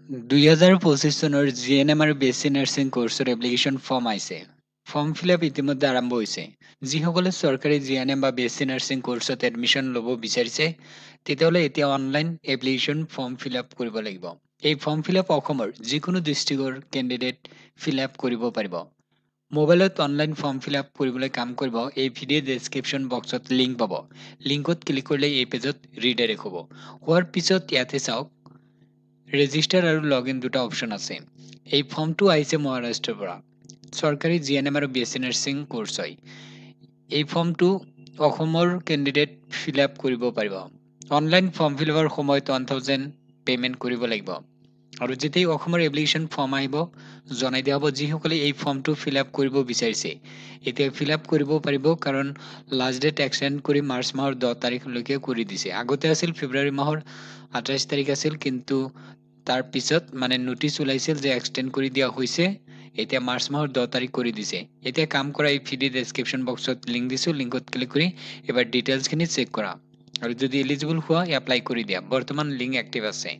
2025 চনৰ জিএনএম আৰু BSc nursing কোৰ্চৰ application form আহিছে। ফৰ্ম ফিল আপ ইতিমধ্যে আৰম্ভ হৈছে। যিসকলে চৰকাৰী জিএনএম বা বিএছচি নাৰ্ছিং কোৰ্চত এডমিশ্যন ল'ব বিচাৰিছে, তেতিয়াহ'লে এতিয়া online application form fill up কৰিব লাগিব। এই ফৰ্ম ফিল আপ অসমৰ যিকোনো ডিষ্ট্ৰিক্টৰ কেণ্ডিডেট ফিল আপ কৰিব পাৰিব। মোবাইলত অনলাইন ফৰ্ম ফিল আপ কৰিবলৈ কাম কৰিব এই ভিডিঅ' ডেছক্ৰিপশ্যন বক্সত লিংক পাব। লিংকত ক্লিক কৰিলে এই পেজত ৰিডাইৰেক্ট হ'ব। হোৱাৰ পিছত ইয়াতে চাওক ৰেজিষ্টাৰ আৰু লগ ইন দুটা অপশ্যন আছে। এই ফৰ্মটো আহিছে মহাৰাষ্ট্ৰৰ পৰা। চৰকাৰী জিএনএম আৰু বিএছচি নাৰ্ছিং কোৰ্চ হয়। এই ফৰ্মটো অসমৰ কেণ্ডিডেট ফিল আপ কৰিব পাৰিব। অনলাইন ফৰ্ম ফিল আপৰ সময়ত 1000 পে'মেণ্ট কৰিব লাগিব। আৰু যেতিয়াই অসমৰ এপ্লিকেশ্যন ফৰ্ম আহিব জনাই দিয়া হ'ব। যিসকলে এই ফৰ্মটো ফিল আপ কৰিব বিচাৰিছে এতিয়া ফিল আপ কৰিব পাৰিব, কাৰণ লাষ্ট ডেট এক্সটেণ্ড কৰি মাৰ্চ মাহৰ 10 তাৰিখলৈকে কৰি দিছে। আগতে আছিল ফেব্ৰুৱাৰী মাহৰ 28 তাৰিখ আছিল, কিন্তু তাৰ পিছত নোটিচ ওলাইছিল যে এক্সটেণ্ড কৰি দিয়া হৈছে। এতিয়া মাৰ্চ মাহৰ 10 তাৰিখ কৰি দিছে। এতিয়া কাম কৰা এই ভিডিঅ' ডেছক্ৰিপশ্যন বক্সত লিংক দিছোঁ। লিংকত ক্লিক কৰি এবাৰ ডিটেইলছখিনি চেক কৰা আৰু যদি এলিজিবল হোৱা এপ্লাই কৰি দিয়া। বৰ্তমান লিংক এক্টিভ আছে।